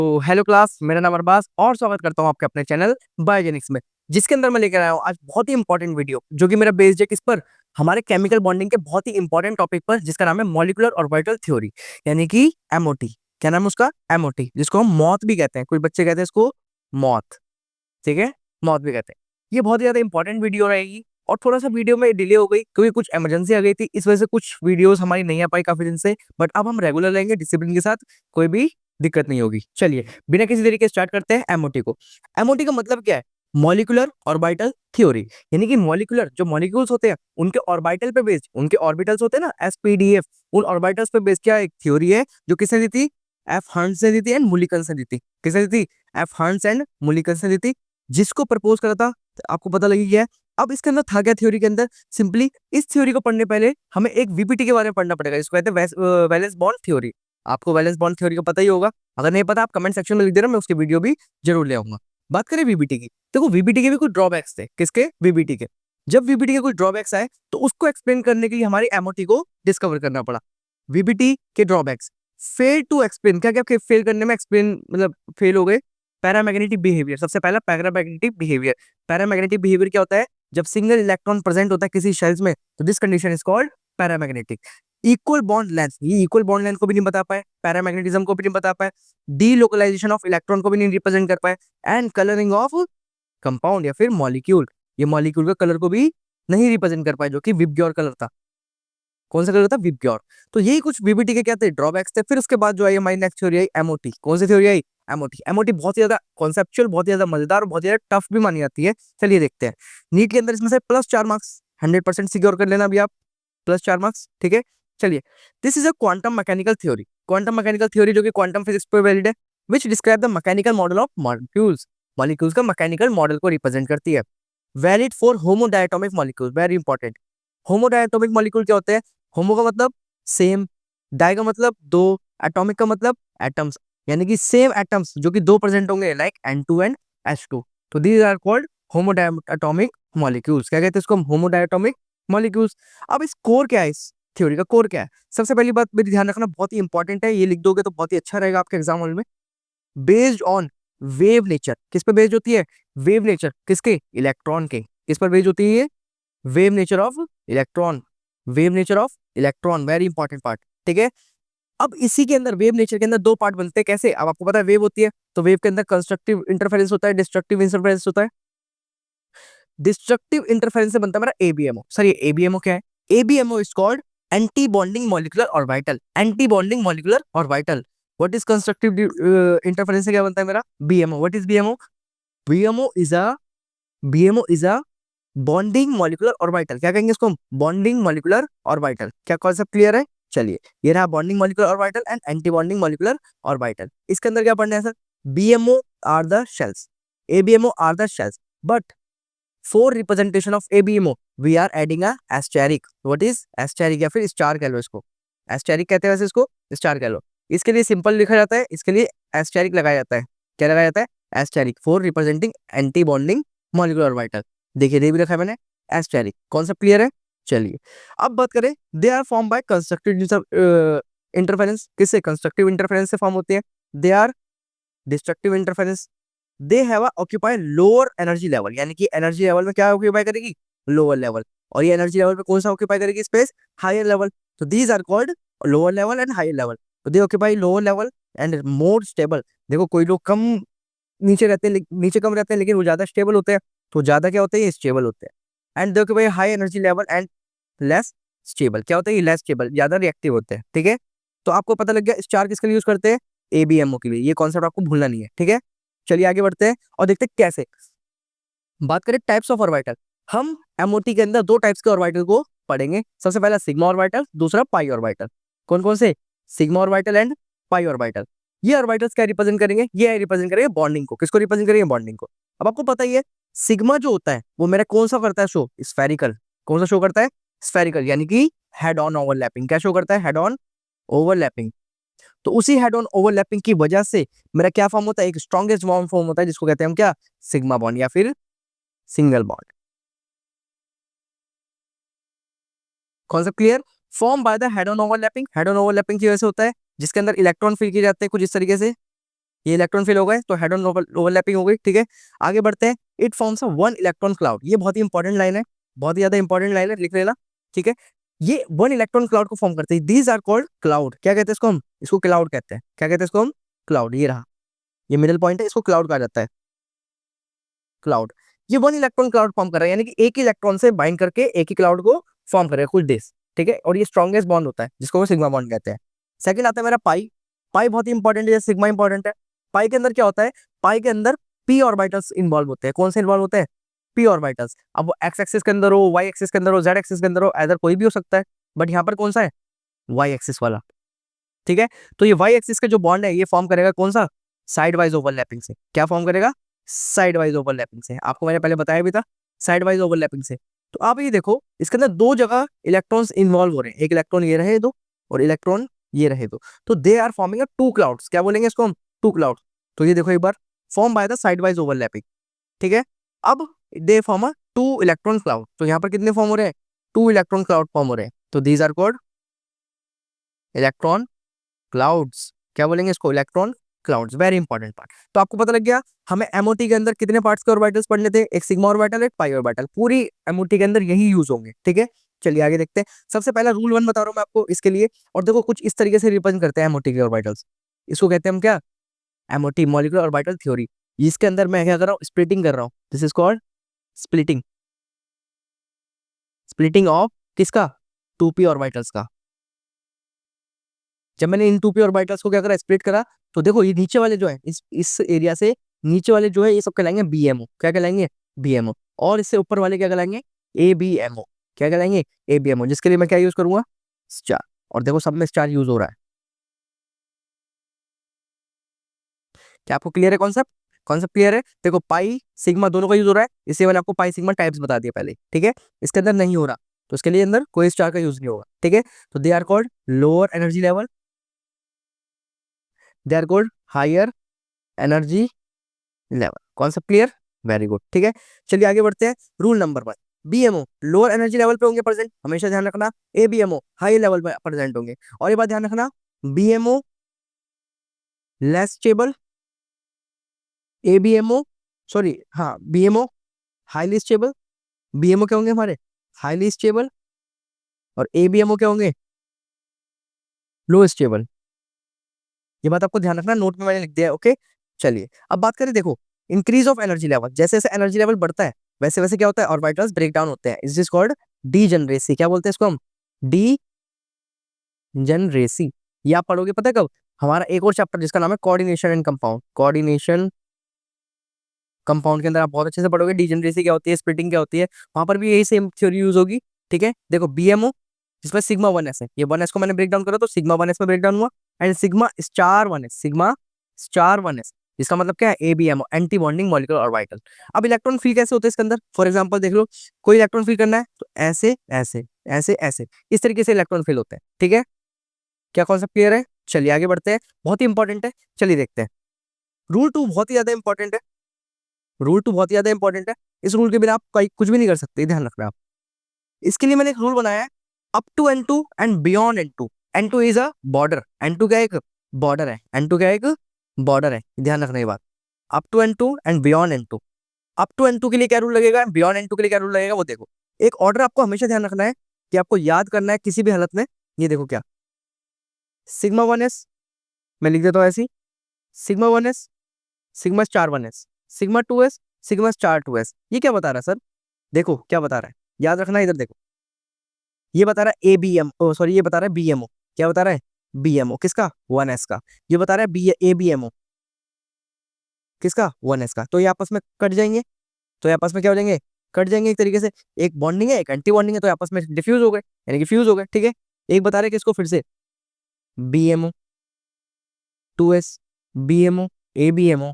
तो hello class, मेरा नाम अरबाज और स्वागत करता हूँ आपके अपने चैनल बायोजेनिक्स में, जिसके अंदर मैं लेकर आया हूँ आज बहुत ही इंपॉर्टेंट वीडियो, जो कि मेरा बेस्ड है किस पर, हमारे केमिकल बॉन्डिंग के बहुत ही इंपॉर्टेंट टॉपिक पर, जिसका नाम है मॉलिक्यूलर ऑर्बिटल थ्योरी, यानी कि एमओटी। क्या नाम है उसका? एमओटी, जिसको हम मौत भी कहते हैं, कुछ बच्चे कहते हैं इसको मौत। ठीक है, मौत भी कहते हैं। ये बहुत ही ज्यादा इंपॉर्टेंट वीडियो रहेगी और थोड़ा सा वीडियो में डिले हो गई क्योंकि कुछ इमरजेंसी आ गई थी, इस वजह से कुछ वीडियोस हमारी नहीं आ पाई काफी दिन से, बट अब हम रेगुलर रहेंगे डिसिप्लिन के साथ, कोई भी दिक्कत नहीं होगी। चलिए बिना किसी तरीके स्टार्ट करते हैं एमओटी को। एमओटी का मतलब क्या है? मॉलिक्यूलर ऑर्बिटल थ्योरी, यानी कि मॉलिक्यूलर जो मॉलिक्यूल्स होते हैं उनके ऑर्बिटल पे बेस्ड, उनके ऑर्बिटल्स होते हैं ना एसपीडीएफ, उन ऑर्बिटल्स पे बेस्ड क्या एक थ्योरी है जो किसने दी थी? एफ हर्ट्ज ने दी थी एंड मुलिकन ने दी थी। किसने दी थी? एफ हर्ट्ज एंड मुलिकन ने दी थी, जिसको प्रपोज करा था। तो आपको पता लगी गया है। अब इसके अंदर था क्या थ्योरी के अंदर? सिंपली इस थ्योरी को पढ़ने पहले हमें एक वीपीटी के बारे में पढ़ना पड़ेगा, इसको कहते हैं वैलेंस बॉन्ड थ्योरी। आपको वैलेंस बॉन्ड थ्योरी का पता ही होगा, अगर नहीं पता आप कमेंट सेक्शन में लिख देना, मैं उसकी वीडियो भी जरूर ले आऊंगा। बात करें वीबीटी की, देखो वीबीटी के भी कुछ ड्रॉबैक्स थे। किसके? वीबीटी के। जब वीबीटी के कुछ ड्रॉबैक्स आए तो उसको एक्सप्लेन करने के लिए हमारी एमओटी को डिस्कवर करना पड़ा। वीबीटी के ड्रॉबैक्स, फेल टू एक्सप्लेन, क्या क्या फेल करने में एक्सप्लेन मतलब फेल हो गए। पैरामैग्नेटिक बिहेवियर, सबसे पहला पैरामैग्नेटिक बिहेवियर। पैरामैग्नेटिक बिहेवियर क्या होता है? जब सिंगल इलेक्ट्रॉन प्रेजेंट होता है किसी शेल्स में, तो this condition is called paramagnetic. Equal bond length, ये इक्वल बॉन्ड लेंथ को भी नहीं बता पाए, पैरामैग्नेटिज्म को भी नहीं बता पाए, डीलोकलाइजेशन ऑफ इलेक्ट्रॉन को भी नहीं रिप्रेजेंट कर पाए, एंड कलरिंग ऑफ कंपाउंड या फिर मॉलिक्यूल, ये मॉलिक्यूल के कलर को भी नहीं रिप्रेजेंट कर पाए, जो कि विबग्योर कलर था। कौन सा कलर था? विबग्योर। तो यही कुछ वीबीटी के क्या थे? ड्रॉबैक्स थे। फिर उसके बाद जो आई हमारी नेक्स्ट थ्योरी आई एमओटी। कौन सी थ्योरी आई? एमओटी। एमओटी बहुत ही ज्यादा कॉन्सेप्चुअल, बहुत ही ज्यादा मजेदार और बहुत ही ज्यादा टफ भी मानी जाती है। चलिए देखते हैं। नीट के अंदर इसमें से +4 मार्क्स 100% सिक्योर कर लेना अभी आप, +4 मार्क्स। ठीक है, चलिए। This is a quantum mechanical theory. Quantum mechanical theory जो कि क्वांटम फिजिक्स पर वैलिड है, which describe the mechanical model of molecules. Molecules का मैकेनिकल मॉडल को रिप्रेजेंट करती है। Valid for homodiatomic molecule, very important. Homodiatomic molecule क्या होते हैं? होमो का मतलब सेम, डाई का मतलब दो, एटॉमिक का मतलब एटम्स, यानी कि सेम एटम्स जो कि दो प्रेजेंट होंगे, लाइक N2 एंड H2। तो दीज आर कॉल्ड होमोडायटोमिक मॉलिक्यूल्स। क्या कहते हैं इसको? होमोडायटोमिक मॉलिक्यूल्स। अब इस कोर क्या है, इस थ्योरी का कोर क्या है? सबसे पहली बात मेरी ध्यान रखना बहुत ही इंपॉर्टेंट है, ये लिख दोगे तो बहुत ही अच्छा रहेगा आपके एग्जाम हॉल में। Based on wave nature. किस पर बेस्ड होती है? वेव नेचर किसके? इलेक्ट्रॉन के। किस पर बेस्ड होती है ये? Wave nature of electron. Wave nature of electron, very important part. ठीक है, अब इसी के अंदर वेव नेचर के अंदर दो पार्ट बनते हैं। कैसे? अब आपको पता है वेव होती है, तो वेव के अंदर कंस्ट्रक्टिव इंटरफेरेंस होता है, डिस्ट्रक्टिव इंटरफेरेंस होता है। डिस्ट्रक्टिव इंटरफेरेंस से बनता है मेरा एबीएमओ। सर ये एबीएमओ क्या है? ABMO is called anti bonding molecular orbital. Anti bonding molecular orbital. What is constructive interference से क्या बनता है मेरा? BMO. What is BMO? BMO is a BMO is a bonding molecular orbital. क्या कहेंगे इसको? Bonding molecular orbital. क्या concept clear है? चलिए, ये रहा bonding molecular orbital and anti bonding molecular orbital. इसके अंदर क्या पढ़ना है sir? BMO are the shells, ABMO are the shells, but for representation of ABMO we are adding a asterisk. What is asterisk? या फिर स्टार कह लो इसको। Asterisk कहते हैं वैसे इसको, स्टार कह लो। इसके लिए सिंपल लिखा जाता है, इसके लिए एस्टेरिक लगाया जाता है। क्या लगाया जाता है? Asterisk, for representing anti bonding molecular orbital. देखिए दे भी रखा है मैंने, एस्टेरिक। कॉन्सेप्ट क्लियर है? चलिए, अब बात करें, they are form by constructive interference. किससे? कंस्ट्रक्टिव इंटरफेरेंस से फॉर्म होते हैं। They are destructive interference. They have occupy lower energy level, यानी कि एनर्जी लेवल में क्या ऑक्यूपाई करेगी? Lower level. और ये एनर्जी लेवल पे कौन सा ऑक्यूपाई करेगी स्पेस? Higher level. तो these are called lower level and higher level. तो they occupy lower level and more stable. देखो कोई लोग कम नीचे रहते हैं, नीचे कम रहते हैं, लेकिन वो ज्यादा स्टेबल होते हैं। तो ज्यादा क्या होते हैं? ये स्टेबल होते हैं। एंड देखो भाई, high energy level and less stable. क्या होता है? ये लेस स्टेबल, ज्यादा रिएक्टिव होते हैं। ठीक है, तो आपको पता लग गया स्टार किसके लिए यूज करते हैं? एबीएमओ के लिए। ये कॉन्सेप्ट आपको भूलना नहीं है। ठीक है, चलिए आगे बढ़ते हैं और देखते हैं कैसे। बात करें टाइप्स ऑफ ऑर्बिटल, हम एमओटी के अंदर दो टाइप्स के ऑर्बिटल को पढ़ेंगे। सबसे पहला सिग्मा ऑर्बिटल, दूसरा पाई ऑर्बिटल। कौन कौन से? Sigma orbital and pi orbital. ये ऑर्बिटल्स क्या रिप्रेजेंट करेंगे? ये रिप्रेजेंट करेंगे बॉन्डिंग को। किसको रिप्रेजेंट करेंगे? बॉन्डिंग को। अब आपको पता ही है, सिग्मा जो होता है वो मेरा कौन सा करता है शो? स्फेरिकल। कौन सा शो करता है? स्फेरिकल, यानी कि हेड ऑन ओवरलैपिंग। क्या शो करता है? Head on overlapping. तो उसी हेड ऑन ओवरलैपिंग की वजह से मेरा क्या फॉर्म होता है? एक स्ट्रॉन्गेस्ट बॉन्ड फॉर्म होता है, जिसको कहते हैं हम क्या? सिग्मा बॉन्ड या फिर single bond. Concept clear? Form by the head on overlapping. Head on overlapping की वजह से होता है, जिसके अंदर इलेक्ट्रॉन फिल किए जाते हैं कुछ इस तरीके से। ये इलेक्ट्रॉन फिल हो गए तो हेड ऑन ओवरलैपिंग हो गई, ठीक है। आगे बढ़ते हैं, it forms a one electron cloud. ये बहुत ही इंपॉर्टेंट लाइन है, बहुत ही ज्यादा इंपॉर्टेंट लाइन है, लिख लेना, ठीक है। ये वन इलेक्ट्रॉन क्लाउड को फॉर्म करते हैं, दीज आर कॉल्ड क्लाउड। क्या कहते हैं इसको हम? इसको क्लाउड कहते हैं। क्या कहते हैं इसको हम? क्लाउड। ये रहा, ये मिडिल पॉइंट है, इसको क्लाउड कहा जाता है, क्लाउड। ये वन इलेक्ट्रॉन क्लाउड फॉर्म कर रहा है, यानी कि एक ही इलेक्ट्रॉन से बाइंड करके एक ही क्लाउड को फॉर्म करेगा कुछ देश, ठीक है। और ये स्ट्रॉन्गेस्ट बॉन्ड होता है, जिसको वो सिग्मा बॉन्ड कहते हैं। सेकंड आता है मेरा पाई। पाई बहुत ही इंपॉर्टेंट है, सिग्मा इंपॉर्टेंट है। पाई के अंदर क्या होता है? पाई के अंदर पी ऑर्बिटल्स इन्वॉल्व होते हैं। कौन से इन्वॉल्व होते हैं? P orbitals. अब वो एक्स एक्सिस के अंदर हो, वाई एक्सिस के अंदर हो, जेड एक्सिस के अंदर हो, इधर कोई भी हो सकता है, बट यहाँ पर कौन सा है? वाई एक्सिस वाला, ठीक है। तो ये वाई एक्सिस का जो बॉन्ड है ये फॉर्म करेगा कौन सा? साइड वाइज ओवरलैपिंग से। क्या फॉर्म करेगा? साइड वाइज ओवरलैपिंग से। आपको मैंने पहले बताया भी था, साइड वाइज ओवरलैपिंग से। तो आप ये देखो, इसके अंदर दो जगह इलेक्ट्रॉन्स इन्वॉल्व हो रहे हैं, एक इलेक्ट्रॉन ये रहे दो और इलेक्ट्रॉन ये रहे दो। तो they are forming a two clouds. क्या बोलेंगे इसको हम? Two clouds. तो ये देखो एक बार, form by the side wise overlapping, ठीक है। अब they form a two electron cloud. तो यहाँ पर कितने फॉर्म हो रहे हैं? टू इलेक्ट्रॉन क्लाउड फॉर्म हो रहे हैं। तो these are called electron clouds. क्या बोलेंगे इसको? Electron clouds. Very important part. तो आपको पता लग गया हमें एमओटी के अंदर कितने पार्ट्स के ऑर्बिटल्स पढ़ने थे? एक सिग्मा ऑर्बिटल, एक पाई ऑर्बिटल। पूरी एमओटी के अंदर यही यूज होंगे, ठीक है। चलिए आगे देखते हैं। सबसे पहला रूल वन बता रहा हूं मैं आपको इसके लिए। और देखो कुछ इस तरीके से रिप्रेजेंट करते हैं एमओटी के ऑर्बिटल्स। इसको कहते हैं हम क्या? MOT, molecular orbital theory. इसके अंदर मैं क्या कर रहा हूँ? स्प्लिटिंग कर रहा हूँ। This is called splitting. Splitting of किसका? टू पी ऑर्बिटल्स का। जब मैंने इन टू पी ऑर्बिटल्स को क्या करा? स्प्लिट करा। तो देखो ये नीचे वाले जो है, इस एरिया से नीचे वाले जो है ये सब कहलाएंगे बीएमओ। क्या कहलाएंगे? बीएमओ। और इससे ऊपर वाले क्या कहलाएंगे? एबीएमओ। क्या कहलाएंगे? एबीएमओ। जिसके लिए मैं क्या यूज करूंगा? स्टार। और देखो सब में स्टार यूज हो रहा है। क्या आपको क्लियर है कॉन्सेप्ट? कॉन्सेप्ट क्लियर है? देखो पाई सिग्मा दोनों का यूज हो रहा है, इसलिए मैंने आपको पाई सिग्मा टाइप्स बता दिया पहले, ठीक है। इसके अंदर नहीं हो रहा, तो इसके लिए अंदर कोई स्टार का यूज नहीं होगा, ठीक है। तो they are called lower energy level, they are called higher energy level. Concept clear? Very good, ठीक है। चलिए आगे बढ़ते हैं। Rule number one, BMO lower energy level पे होंगे प्रेजेंट, हमेशा ध्यान रखना। एबीएमओ हाई लेवल पे प्रेजेंट होंगे। और ये बात ध्यान रखना, BMO less stable, ABMO sorry हाँ बीएमओ हाईली स्टेबल। बीएमओ क्या होंगे हमारे? Highly stable. और एबीएमओ क्या होंगे? लो स्टेबल। ये बात आपको ध्यान रखना, नोट में मैंने लिख दिया है, ओके। चलिए अब बात करें, देखो इंक्रीज ऑफ एनर्जी लेवल, जैसे जैसे एनर्जी लेवल बढ़ता है वैसे वैसे क्या होता है? ऑर्बिटल्स ब्रेक डाउन होते हैं। Is this called degeneracy. क्या बोलते हैं इसको हम? डी जनरेसी। ये आप पढ़ोगे पता है कब? हमारा एक और चैप्टर जिसका नाम है coordination and compound. Coordination compound के अंदर आप बहुत अच्छे से पढ़ोगे डीजनरेसी क्या होती है, स्प्लिटिंग क्या होती है। वहां पर भी यही सेम थ्योरी यूज होगी, ठीक है। देखो बीएमओ जिसमें सिग्मा वन एस है, ये वन एस को मैंने ब्रेक डाउन करा तो सिग्मा वन एस में ब्रेक डाउन हुआ। And sigma star one s, sigma star one S, इसका मतलब क्या है? ABMO, anti bonding molecular orbital. अब इलेक्ट्रॉन फील कैसे होते हैं इसके अंदर? फॉर एग्जांपल देख लो, कोई इलेक्ट्रॉन फील करना है तो ऐसे ऐसे ऐसे ऐसे इस तरीके से इलेक्ट्रॉन फील होते हैं, ठीक है। क्या कॉन्सेप्ट क्लियर है? चलिए आगे बढ़ते हैं, बहुत ही इंपॉर्टेंट है। चलिए देखते हैं। रूल टू बहुत ही ज्यादा इंपॉर्टेंट है। रूल टू बहुत ही ज्यादा इंपॉर्टेंट है। इस रूल के बिना आप कहीं कुछ भी नहीं कर सकते, ध्यान रखना आप। इसके लिए मैंने एक रूल बनाया है, up to N two and beyond N two. N two is a border, N two क्या एक बॉर्डर है, एन टू क्या एक बॉर्डर है, ध्यान रखना ये बात। Up to N two and beyond N two. Up to N two के लिए क्या रूल लगेगा, बियॉन्ड एन टू के लिए क्या रूल लगेगा, वो देखो। एक ऑर्डर आपको हमेशा ध्यान रखना है कि आपको याद करना है किसी भी हालत में। ये देखो क्या, सिग्मा वन एस, मैं लिख देता हूँ ऐसी, sigma one s, sigma star one s, sigma two s, sigma star two s. ये क्या बता रहा है सर? देखो क्या बता रहा है, याद रखना इधर देखो। ये बता रहा है एबीएम, ओ सॉरी ये बता रहा है बीएमओ। क्या बता रहा है? बीएमओ किसका? वन एस का। ये बता रहा है बी एबीएमओ किसका? वन एस का। तो ये आपस में कट जाएंगे, तो ये आपस में क्या हो जाएंगे? कट जाएंगे एक तरीके से। एक बॉन्डिंग है एक एंटी बॉन्डिंग है, तो ये आपस में डिफ्यूज हो गए, यानी कि फ्यूज हो गए, ठीक है। एक बता रहे हैं किसको फिर से? BMO two s, BMO ABMO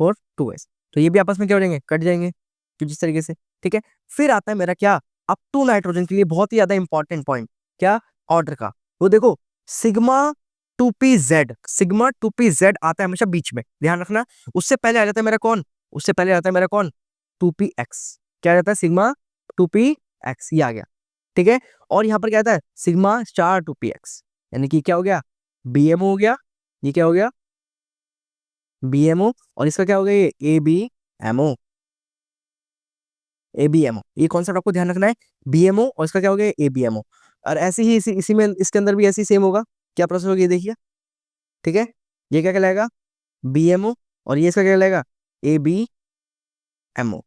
और टू एस। तो ये भी आपस में क्या हो जाएंगे? कट जाएंगे कुछ इस तरीके से, ठीक है। फिर आता है मेरा क्या? अप टू नाइट्रोजन के लिए बहुत ही ज्यादा इंपॉर्टेंट पॉइंट, क्या? ऑर्डर का। वो देखो sigma two p Z, sigma two p Z आता है हमेशा बीच में, ध्यान रखना। उससे पहले आ जाता है मेरा कौन? उससे पहले आता है मेरा कौन? Two p x. क्या रहता है? सिग्मा टू पी एक्स, ये आ गया, ठीक है। और यहाँ पर क्या आता है? Sigma star two p x, यानी कि क्या हो गया? बीएमओ हो गया। ये क्या हो गया? बी एम ओ, और इसका क्या हो गया ये A B M O, A B M O. ये कॉन्सेप्ट आपको ध्यान रखना है, बी एम ओ और इसका क्या हो गया ए बी एम ओ। और ऐसे ही इसी में इसके अंदर भी ऐसे ही सेम होगा। क्या प्रोसेस होगी ये देखिए, ठीक है। ये क्या कहलाएगा, बी एम ओ, और ये इसका क्या कहलाएगा ए बी एम ओ।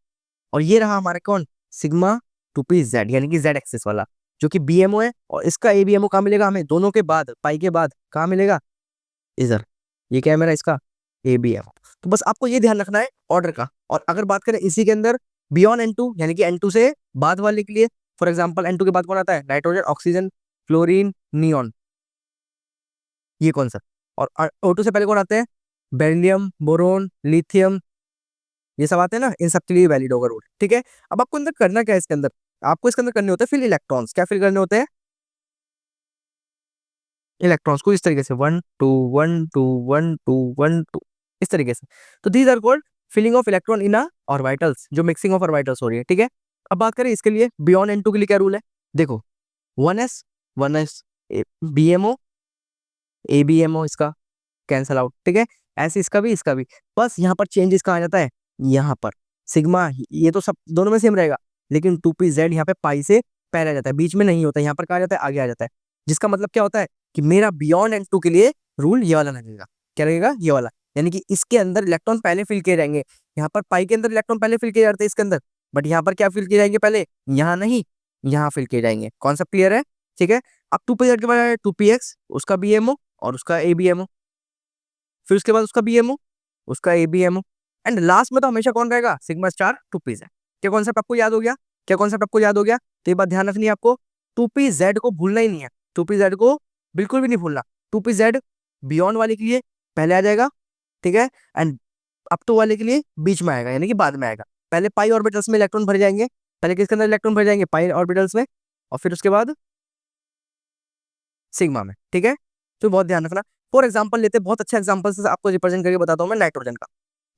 और ये रहा हमारा कौन, सिग्मा टू पी जेड, यानी कि जेड एक्सिस वाला, जो कि बी एम ओ है। और इसका ए बी एम ओ कहाँ मिलेगा हमें, दोनों के बाद, पाई के बाद कहाँ मिलेगा, इधर। ये क्या है मेरा इसका ए बी एम। तो बस आपको ये ध्यान रखना है ऑर्डर का। और अगर बात करें इसी के अंदर बियॉन्ड एन टू, यानी कि एन टू से बाद वाले के लिए, फॉर एग्जाम्पल एन टू के बाद कौन आता है, नाइट्रोजन, ऑक्सीजन, फ्लोरीन, नियॉन, ये कौन सा। और ओ टू से पहले कौन आते हैं, बेरिलियम, बोरोन, लिथियम, ये सब आते हैं ना, इन सब के लिए वैलिड होगा रूल, ठीक है। अब आपको अंदर करना क्या है इसके अंदर, आपको इसके अंदर करने होते हैं फिल इलेक्ट्रॉन्स। क्या फिल करने होते हैं, इलेक्ट्रॉन्स को इस तरीके से 1 2 1 2 1 2 1 2, इस तरीके से। तो these are called filling of electron in orbitals, जो मिक्सिंग ऑफ ऑर्बिटल्स हो रही है, ठीक है। अब बात करें इसके लिए बियॉन्ड एन टू के लिए क्या रूल है, देखो 1s B M O, A B M O, इसका कैंसल आउट, ठीक है। ऐसे इसका भी बस यहाँ पर चेंज इसका आ जाता है, यहाँ पर सिग्मा, ये तो सब दोनों में सेम रहेगा, लेकिन टू पी जेड यहाँ पे पाई से पहले आ जाता है, बीच में नहीं होता, यहाँ पर कहा जाता है आगे आ जाता है। जिसका मतलब क्या होता है कि मेरा बियॉन्ड एंड टू के लिए रूल ये वाला लगेगा। क्या लगेगा, ये वाला, यानी कि इसके अंदर इलेक्ट्रॉन पहले फिल किए जाएंगे। यहाँ पर पाई के अंदर इलेक्ट्रॉन पहले फिल किए जाते हैं इसके अंदर, बट यहाँ पर क्या फिल किए जाएंगे पहले, यहाँ नहीं, यहाँ फिल किए जाएंगे। कॉन्सेप्ट क्लियर है, ठीक है। अब टू पी जेड के बाद टू पी एक्स, उसका बी एम ओ और उसका ए बी एम ओ, फिर उसके बाद उसका बीएमओ, उसका एबीएमओ, एंड लास्ट में तो हमेशा कौन रहेगा, sigma star two p z. क्या कॉन्सेप्ट आपको याद हो गया, क्या कॉन्सेप्ट आपको याद हो गया। तो ये बात ध्यान रखनी है आपको, टू पी जेड को भूलना ही नहीं है, टू पी जेड को बिल्कुल भी नहीं भूलना। टू पी जेड बियॉन्ड वाले के लिए पहले आ जाएगा, ठीक है, एंड अप टू वाले के लिए बीच में आएगा, यानी कि बाद में आएगा। पहले पाई ऑर्बिटल्स में इलेक्ट्रॉन भरे जाएंगे, पहले किसके अंदर इलेक्ट्रॉन भरे जाएंगे, पाई ऑर्बिटल्स में, और फिर उसके बाद सिग्मा में, ठीक है। तो बहुत ध्यान रखना। फॉर एग्जाम्पल लेते हैं, बहुत अच्छा एग्जाम्पल से आपको रिप्रेजेंट करके बताता हूँ मैं नाइट्रोजन का।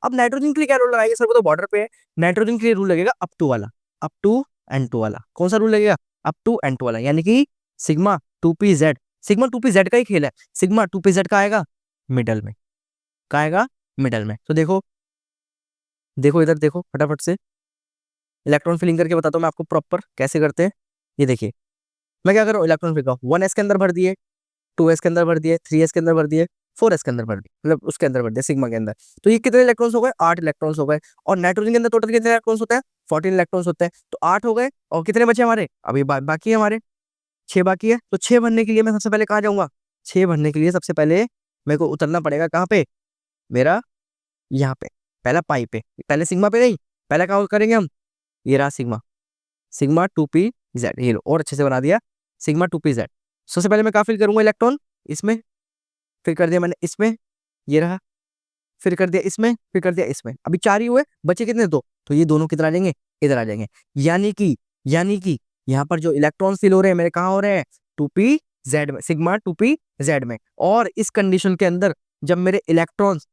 अब नाइट्रोजन के लिए क्या रूल लगाएंगे सर, वो तो बॉर्डर पे है। नाइट्रोजन के लिए रूल लगेगा अप टू वाला, अप टू एंड टू वाला। कौन सा रूल लगेगा, अप टू एंड टू वाला, यानी कि sigma two p Z, sigma two p Z का ही खेल है। सिग्मा टू पी जेड का आएगा मिडल में, का आएगा मिडल में। तो देखो, देखो इधर देखो फटाफट से, इलेक्ट्रॉन फिलिंग करके बताता हूँ मैं आपको प्रॉपर कैसे करते हैं। ये देखिए, मैं क्या कर रहा हूँ, इलेक्ट्रॉन फिल 1s के अंदर भर दिए, 2s के अंदर भर दिए, 3s के अंदर भर दिए, 4s के अंदर भर दिए, मतलब उसके अंदर भर दिया सिग्मा के अंदर। तो ये कितने इलेक्ट्रॉन्स हो गए, 8 इलेक्ट्रॉन्स हो गए। और नाइट्रोजन के अंदर टोटल कितने इलेक्ट्रॉन्स होते हैं, 14 इलेक्ट्रॉन्स होते हैं। तो 8 हो गए, और कितने बचे हमारे, अभी बाकी है हमारे 6 बाकी है। तो 6 भरने के लिए मैं सबसे पहले कहाँ जाऊंगा, 6 भरने के लिए सबसे पहले मेरे को उतरना पड़ेगा कहाँ पे, मेरा यहाँ पे, पहला पाई पे, पहले सिग्मा पे नहीं, पहले कहाँ करेंगे हम, ये रहा sigma, sigma two p Z, ये लो और अच्छे से बना दिया, सिग्मा टू पी जेड। सबसे पहले मैं कहाँ फिल करूंगा इलेक्ट्रॉन, इसमें, फिर कर दिया मैंने इसमें, ये रहा, फिर कर दिया इसमें, फिर कर दिया इसमें। अभी 4 ही हुए, बचे कितने, 2। तो ये दोनों किधर आ जाएंगे, इधर आ जाएंगे। यानी कि यहाँ पर जो इलेक्ट्रॉन फिल हो रहे हैं मेरे, कहाँ हो रहे हैं, टू पी जेड में, सिग्मा टू पी जेड में। और इस कंडीशन के अंदर जब मेरे इलेक्ट्रॉन्स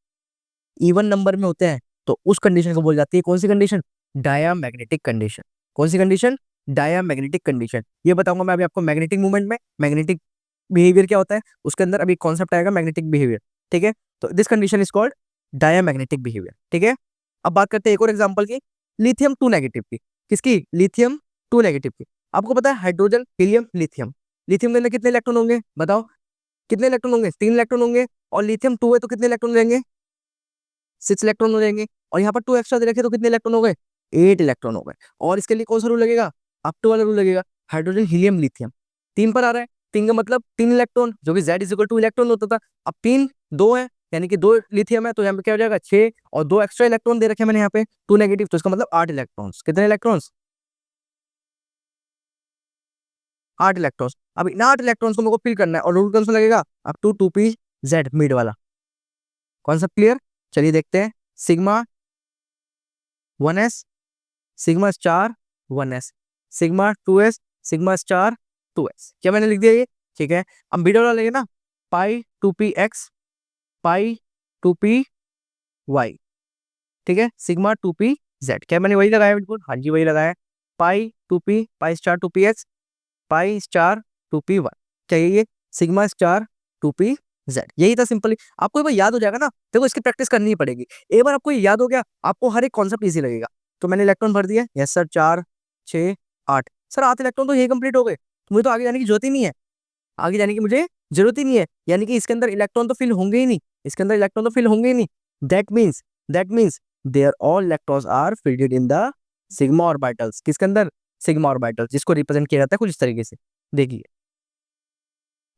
इवन नंबर में होते हैं, तो उस कंडीशन को बोल जाती है कौन सी कंडीशन, डायामैग्नेटिक कंडीशन। कौन सी कंडीशन, डायामैग्नेटिक कंडीशन। ये बताऊंगा मैं अभी आपको मैग्नेटिक मूवमेंट में, मैग्नेटिक बिहेवियर क्या होता है उसके अंदर अभी कॉन्सेप्ट आएगा, मैग्नेटिक बिहेवियर, ठीक है। तो this condition is called diamagnetic behaviour, ठीक है। अब बात करते हैं एक और एग्जांपल की, लिथियम टू नेगेटिव की। किसकी, लिथियम टू नेगेटिव की। आपको पता है हाइड्रोजन, हीलियम, लिथियम, लिथियम के अंदर कितने इलेक्ट्रॉन होंगे बताओ, कितने इलेक्ट्रॉन होंगे, 3 इलेक्ट्रॉन होंगे। और लिथियम 2 है तो कितने इलेक्ट्रॉन रहेंगे, 6 इलेक्ट्रॉन हो जाएंगे। और यहाँ पर 2 एक्स्ट्रा दे रखे तो कितने इलेक्ट्रॉन हो गए, 8 इलेक्ट्रॉन हो गए। और इसके लिए कौन सा रूल लगेगा, अप टू वाला रूल लगेगा, हाइड्रोजन, हीलियम, लिथियम। 3 पर आ रहा है, 3 का मतलब 3 इलेक्ट्रॉन, जो कि Z is equal two electron होता था। अब 3 2 है, यानी कि 2 लिथियम है, तो यहाँ पे क्या हो जाएगा 6, और 2 एक्स्ट्रा इलेक्ट्रॉन दे रखे हैं मैंने यहाँ पे 2 नेगेटिव, तो इसका मतलब 8 इलेक्ट्रॉन्स। कितने इलेक्ट्रॉन्स, 8 इलेक्ट्रॉन्स। अब इन 8 इलेक्ट्रॉन्स को मेरे को फिल करना है, और रूल कौन सा लगेगा, up to two p z mid वाला। कॉन्सेप्ट क्लियर, चलिए देखते हैं। Sigma 1s, sigma star 1s, sigma 2s, sigma star 2s। क्या मैंने लिख दिया ये, ठीक है। अब मिडल वाला लेंगे ना, pi two p x, pi two p y, ठीक है, सिग्मा टू पी जेड। क्या मैंने वही लगाया बिल्कुल, हाँ जी वही लगाया। Pi two p, pi star two p x, pi star two p y. क्या ये sigma star two p z, यही था सिंपली। आपको एक बार याद हो जाएगा ना, देखो इसकी प्रैक्टिस करनी ही पड़ेगी। एक बार आपको ये याद हो गया, आपको हर एक कॉन्सेप्ट इजी लगेगा। तो मैंने इलेक्ट्रॉन भर दिया, यस सर, 4 6 8 सर, 8 इलेक्ट्रॉन तो यही कंप्लीट हो गए, तो मुझे तो आगे जाने की जरूरत ही नहीं है, आगे जाने की मुझे जरूरत ही नहीं है, यानी कि इसके अंदर इलेक्ट्रॉन तो फिल होंगे ही नहीं, इसके अंदर इलेक्ट्रॉन तो फिल होंगे ही नहीं। That means their all electrons are filled in the sigma orbitals. किसके अंदर? सिग्मा ऑर्बिटल, जिसको रिप्रेजेंट किया जाता है कुछ इस तरीके से। देखिए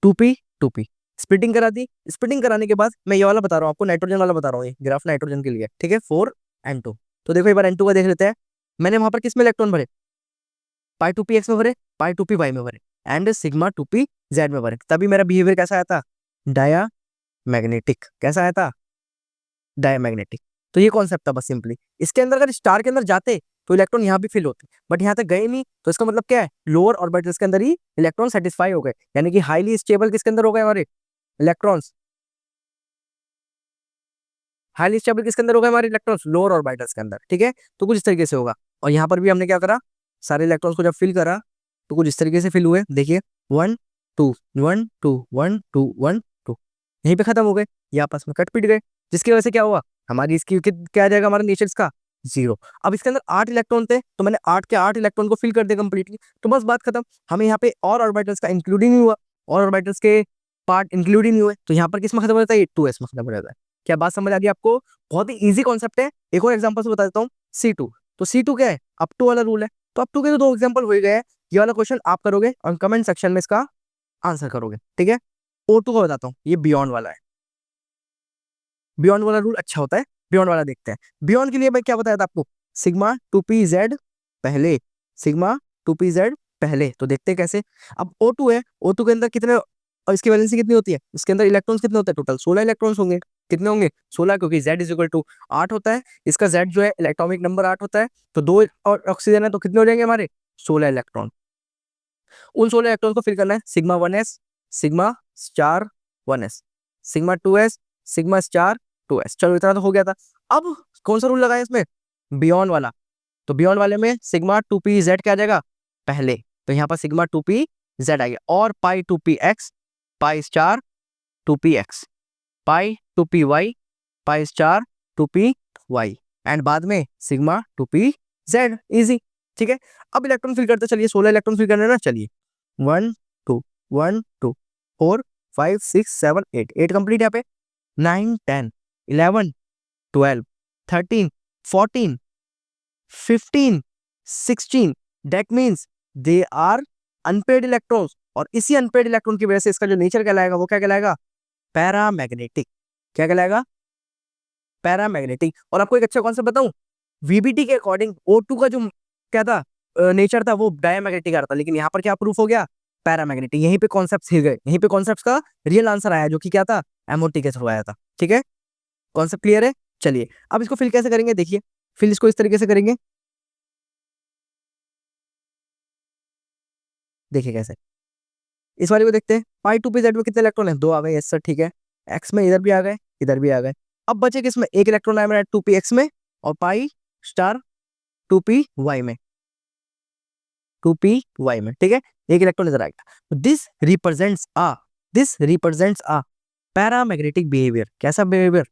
2p 2p, स्प्लिटिंग करा दी। स्प्लिटिंग कराने के बाद मैं ये वाला बता रहा हूँ आपको, नाइट्रोजन वाला बता रहा हूँ, ये ग्राफ नाइट्रोजन के लिए, ठीक है, 4n2। तो देखो एक बार n2 का देख लेते हैं। मैंने वहां पर किस में इलेक्ट्रॉन भरे? पाई 2p x में भरे, पाई 2p y में भरे, एंड सिग्मा 2p z में भरे, तभी मेरा बिहेवियर कैसा आया था? Diamagnetic. कैसा आया था? डायमैग्नेटिक। तो ये कॉन्सेप्ट था बस सिंपली। इसके अंदर अगर स्टार के अंदर जाते तो इलेक्ट्रॉन यहाँ भी फिल होते, बट यहाँ तक गए नहीं, तो इसका मतलब क्या है? लोअर ऑर्बिटल्स के अंदर ही इलेक्ट्रॉन सेटिस्फाई हो गए, यानी कि हाईली स्टेबल किसके अंदर हो गए हमारे इलेक्ट्रॉन्स? हाईली स्टेबल किसके अंदर हो गए हमारे इलेक्ट्रॉन्स? लोअर ऑर्बिटल्स के अंदर, ठीक है। तो कुछ इस तरीके से होगा। और यहाँ पर भी हमने क्या करा, सारे इलेक्ट्रॉन्स को जब फिल करा तो कुछ इस तरीके से फिल हुए। देखिए 1 2 1 2 1 2 1 2, यहीं पे खत्म हो गए, ये आपस में कट पिट गए, जिसकी वजह से क्या हुआ? हमारी इसकी क्या आ जाएगा हमारा नेचर का? 0। अब इसके अंदर 8 इलेक्ट्रॉन थे, तो मैंने 8 के 8 इलेक्ट्रॉन को फिल कर दिया कंप्लीटली, तो बस बात खत्म। हमें यहाँ पे और ऑर्बिटल्स का इंक्लूड ही नहीं हुआ, और ऑर्बिटल्स के पार्ट इंक्लूड ही नहीं हुए, तो यहाँ पर किस में खत्म हो जाता है? 2s में खत्म हो जाता है। क्या बात समझ आ गई आपको? बहुत ही इजी कॉन्सेप्ट है। एक और एग्जांपल से बता देता हूँ, C2। तो C2 क्या है? अप टू वाला रूल है। तो अप टू के तो 2 एग्जांपल हो ही गए हैं। ये वाला क्वेश्चन आप करोगे और कमेंट सेक्शन में इसका आंसर करोगे, ठीक है। O2 का बताता हूँ, ये बियॉन्ड वाला है। बियॉन्ड वाला रूल अच्छा होता है, बियॉन्ड वाला देखते हैं। बियॉन्ड के लिए मैं क्या बताया था आपको? सिग्मा 2pz पहले, सिग्मा 2pz पहले। तो देखते हैं कैसे। अब O2 है, O2 के अंदर कितने, और इसकी वैलेंसी कितनी होती है? इसके अंदर इलेक्ट्रॉन्स कितने होते हैं? टोटल 16 इलेक्ट्रॉन्स होंगे। कितने होंगे? 16, क्योंकि Z इज इक्वल टू 8 होता है, इसका Z जो है इलेक्ट्रॉनिक नंबर 8 होता है, तो 2 और ऑक्सीजन है, तो कितने हो जाएंगे हमारे? 16 इलेक्ट्रॉन। उन 16 इलेक्ट्रॉन को फिल करना है। Sigma 1s, sigma star 1s, sigma 2s, sigma star 2s। चलो इतना तो हो गया था। अब कौन सा रूल लगाए इसमें? बियॉन्ड वाला। तो बियॉन्ड वाले में सिग्मा 2pz क्या आ जाएगा? पहले, तो यहाँ पर सिग्मा 2pz आ गया, और पाई 2px, pi star 2px, pi 2py, pi star 2py, and बाद में सिग्मा 2pz। इजी, ठीक है। अब इलेक्ट्रॉन फिल करते चलिए, 16 इलेक्ट्रॉन फिल करने ना, चलिए 1 2 1 2 4 5 6 7 8, 8 कंप्लीट यहाँ पे। 9 10 11 12 13 14 15 16, that means they are unpaired electrons, और इसी अनपेड इलेक्ट्रॉन की वजह से इसका जो नेचर कहलाएगा वो क्या कहलाएगा? पैरामैग्नेटिक। क्या कहलाएगा? पैरामैग्नेटिक। और आपको एक अच्छा कॉन्सेप्ट बताऊं, वीबीटी के अकॉर्डिंग O2 का जो क्या था नेचर था, वो डायमैग्नेटिक आ रहा था, लेकिन यहाँ पर क्या प्रूफ हो गया? पैरामैग्नेटिक। यहीं पे कॉन्सेप्ट हिल गए, यहीं पे कॉन्सेप्ट का रियल आंसर आया, जो कि क्या था? एमओटी के थ्रू आया था, ठीक है। कॉन्सेप्ट क्लियर है? चलिए अब इसको फिल कैसे करेंगे, देखिए। फिल इसको इस तरीके से करेंगे, देखिए कैसे। इस वाले को देखते हैं, पाई 2pz में कितने इलेक्ट्रॉन है? 2 आ गए, यस सर, ठीक है। एक्स में इधर भी आ गए, इधर भी आ गए। अब बचे किसमें? एक इलेक्ट्रॉन आया मेरा 2px में, और पाई स्टार 2py में, 2py में, ठीक है। एक इलेक्ट्रॉन इधर आएगा। This represents a paramagnetic behaviour. कैसा behaviour?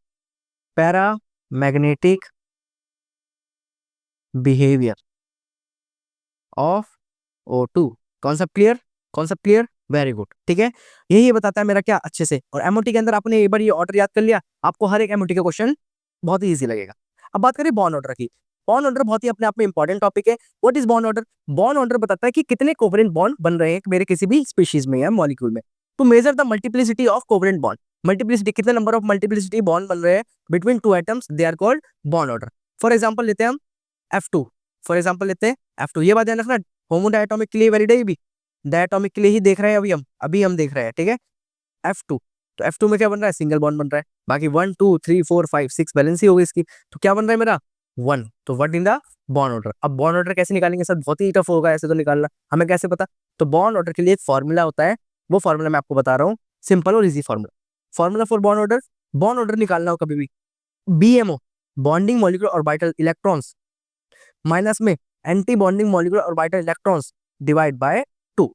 Paramagnetic behaviour of O2। Concept clear? Concept clear, very good, ठीक है। यही बताता है मेरा क्या अच्छे से। और एमओटी के अंदर आपने एक बार ये ऑर्डर याद कर लिया, आपको हर एक एमओटी का क्वेश्चन बहुत ही ईजी लगेगा। अब बात करें बॉन्ड ऑर्डर की। बॉन्ड ऑर्डर बहुत ही अपने आप में इंपॉर्टेंट टॉपिक है। What is bond order? Bond order बताता है कि कितने कोवेलेंट बॉन्ड बन रहे हैं मेरे किसी भी स्पीशीज में या मॉलिक्यूल में। To measure the multiplicity of covalent bond, multiplicity, कितने नंबर ऑफ मल्टीप्लिसिटी बॉन्ड बन रहे हैं between two atoms, they are called bond order. For example लेते हैं हम F2, फॉर एग्जाम्पल लेते हैं F2। ये बात ध्यान रखना, होमो डायटोमिक के लिए वैलिड है, भी डायटोमिक के लिए ही देख रहे हैं अभी हम देख रहे हैं, ठीक है। F2, तो F2 में क्या बन रहा है? सिंगल बॉन्ड बन रहा है। बाकी 1 2 3 4 5 6 बैलेंस ही होगी इसकी, तो क्या बन रहा है मेरा? 1। तो what in the bond order. अब बॉन्ड ऑर्डर कैसे निकालेंगे सर? बहुत ही टफ होगा ऐसे तो निकालना, हमें कैसे पता? तो बॉन्ड ऑर्डर के लिए एक फॉर्मूला होता है, वो फॉर्मूला मैं आपको बता रहा हूँ, सिंपल और easy formula. Formula for bond order, bond order निकालना हो कभी भी, BMO, bonding molecular orbital electrons, minus में anti bonding molecular orbital electrons divide by 2।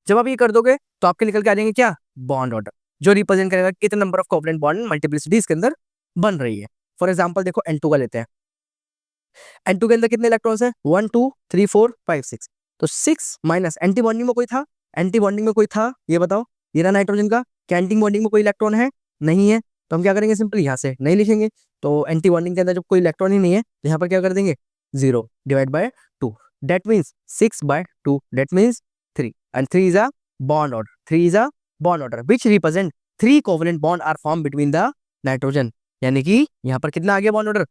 जब आप ये कर दोगे तो आपके निकल के आ जाएंगे क्या? Bond order. जो रिप्रेजेंट करेगा कितने number of covalent bond multiplicity इसके अंदर बन रही है। फॉर एग्जाम्पल देखो N2 का लेते हैं। N2 के अंदर कितने इलेक्ट्रॉन्स हैं? 1 2 3 4 5 6। तो 6 माइनस एंटी बॉन्डिंग में कोई था? एंटी बॉन्डिंग में कोई था? ये बताओ। ये रहा नाइट्रोजन का। क्या एंटी बॉन्डिंग में कोई इलेक्ट्रॉन है? नहीं है। तो हम क्या करेंगे? सिंपली यहाँ से नहीं लिखेंगे। तो एंटी बॉन्डिंग के अंदर जब कोई इलेक्ट्रॉन ही नहीं है तो यहाँ पर क्या कर देंगे? 0 divide by 2। That means 6/2, that means 3, and 3 is a bond order. 3 is a bond order which represent 3 covalent bond are form between the nitrogen. यानी कि यहाँ पर कितना आ गया बॉन्ड ऑर्डर?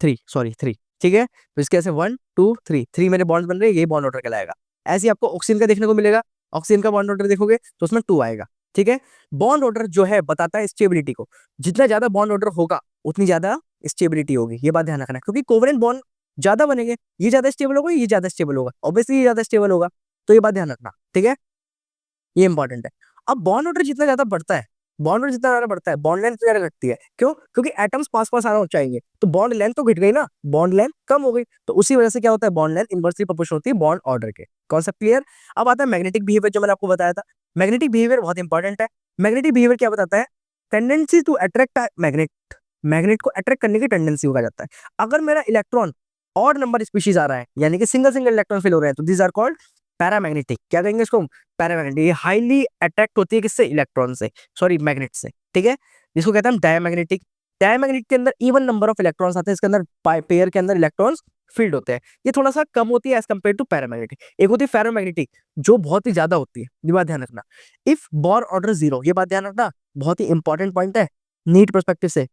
3। ठीक है। तो इसके ऐसे 1 2 3 3 मेरे बॉन्ड्स बन रहे हैं, ये बॉन्ड ऑर्डर कहलाएगा। ऐसे ही आपको ऑक्सीजन का देखने को मिलेगा। ऑक्सीजन का बॉन्ड ऑर्डर देखोगे तो उसमें 2 आएगा। ठीक है। बॉन्ड ऑर्डर जो है बताता है स्टेबिलिटी को। जितना ज्यादा बॉन्ड ऑर्डर होगा उतनी ज्यादा स्टेबिलिटी होगी। ये बात ध्यान रखना है, क्योंकि कोवलेंट बॉन्ड ज्यादा बनेंगे, ये ज्यादा स्टेबल होगा, ये ज्यादा स्टेबल होगा, ऑब्वियसली ये ज्यादा स्टेबल होगा। तो ये बात ध्यान रखना। ठीक है, ये इंपॉर्टेंट है। अब बॉन्ड ऑर्डर जितना ज्यादा बढ़ता है, बॉन्ड ऑर्डर जितना ज्यादा बढ़ता है, बॉन्ड लेंथ ज्यादा घटती है। क्यों? क्योंकि एटम्स पास पास आना चाहिए, तो बॉन्ड लेंथ तो घट गई ना, बॉन्ड लेंथ कम हो गई। तो उसी वजह से क्या होता है? बॉन्ड लेंथ इनवर्सली प्रोपोर्शनल होती है बॉन्ड ऑर्डर के। Concept clear? अब आता है मैग्नेटिक बिहेवियर, जो मैंने आपको बताया था। मैग्नेटिक बिहेवियर बहुत इंपॉर्टेंट है। मैग्नेटिक बिहेवियर क्या बताता है? Tendency to attract magnet. Magnet को अट्रैक्ट करने की टेंडेंसी होगा जाता है। अगर मेरा इलेक्ट्रॉन ऑड नंबर स्पीशीज आ रहा है, यानी कि सिंगल सिंगल इलेक्ट्रॉन फिल हो रहे हैं, तो दिस आर कॉल्ड पैरामैग्नेटिक। क्या कहेंगे इसको? पैरामैग्नेटिक। ये हाईली अट्रैक्ट होती है किससे? इलेक्ट्रॉन से, सॉरी मैग्नेट से। ठीक है, जिसको कहते हैं हम डायमैग्नेटिक। डायमैग्नेटिक के अंदर इवन नंबर ऑफ इलेक्ट्रॉन्स आते हैं, इसके अंदर पेयर के अंदर इलेक्ट्रॉन्स फील्ड होते हैं। ये थोड़ा सा कम होती है एज कम्पेयर टू पैरामैग्नेटिक। एक होती है फेरोमैग्नेटिक, जो बहुत ही ज्यादा होती है। ये बात ध्यान रखना। इफ बॉन्ड ऑर्डर 0, ये बात ध्यान रखना, बहुत ही इंपॉर्टेंट पॉइंट है नीट परस्पेक्टिव से।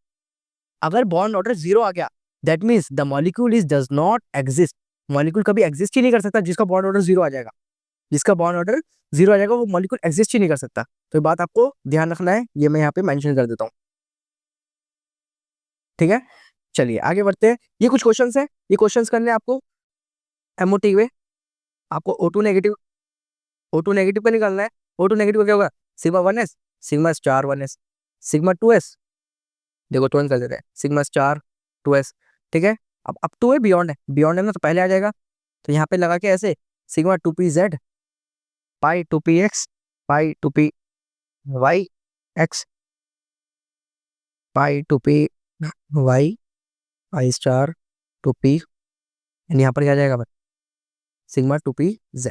अगर बॉन्ड ऑर्डर 0 आ गया, that means the molecule is does not exist. Molecule कभी एग्जिस्ट ही नहीं कर सकता जिसका बॉन्ड ऑर्डर 0 आ जाएगा। जिसका बॉन्ड ऑर्डर 0 आ जाएगा वो मॉलिक्यूल एग्जिस्ट ही नहीं कर सकता। तो ये बात आपको ध्यान रखना है, ये मैं यहाँ पे मेंशन कर देता हूँ। ठीक है, चलिए आगे बढ़ते हैं। ये कुछ क्वेश्चंस है, ये क्वेश्चंस करने हैं आपको एमओटी में। आपको O2 नेगेटिव का निकालना है। O2 नेगेटिव का क्या होगा? Sigma 1s, sigma star 1s, sigma 2s। देखो तुरंत कर देते हैं, सिग्मा स्टार 2s। ठीक है, अब 2 है, बियॉन्ड है ना, तो पहले आ जाएगा। तो यहाँ पे लगा के ऐसे सिग्मा 2pz, पाई 2px, पाई 2py x, पाई 2py, आई स्टार 2p, यहाँ पर क्या आ जाएगा? Sigma 2pz।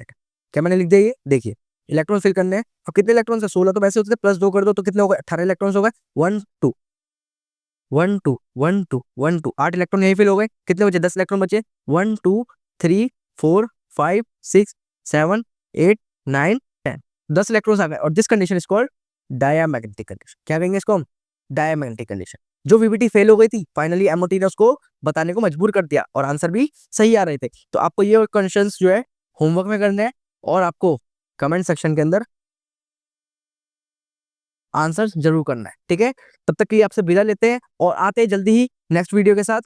क्या मैंने लिख दिया? ये देखिए, इलेक्ट्रॉन फिल करने हैं। और कितने इलेक्ट्रॉन है? 16 तो वैसे होते थे, प्लस 2 कर दो तो कितने हो गए? 18 इलेक्ट्रॉन हो गए। 1 2 1 2 1 2 1 2, 8 इलेक्ट्रॉन यही फिल हो गए। कितने बचे? 10 इलेक्ट्रॉन बचे। 1 2 3 4 5 6 7 8 9 10, 10 इलेक्ट्रॉन्स आ गए। और this condition is called diamagnetic condition. क्या कहेंगे इसको हम? Diamagnetic condition. जो वीबीटी फेल हो गई थी, फाइनली एमओटी ने उसको बताने को मजबूर कर दिया, और आंसर भी सही आ रहे थे। तो आपको ये क्वेश्चंस जो है होमवर्क में करने हैं, और आपको कमेंट सेक्शन के अंदर आंसर जरूर करना है। ठीक है, तब तक के लिए आपसे विदा लेते हैं और आते हैं जल्दी ही नेक्स्ट वीडियो के साथ।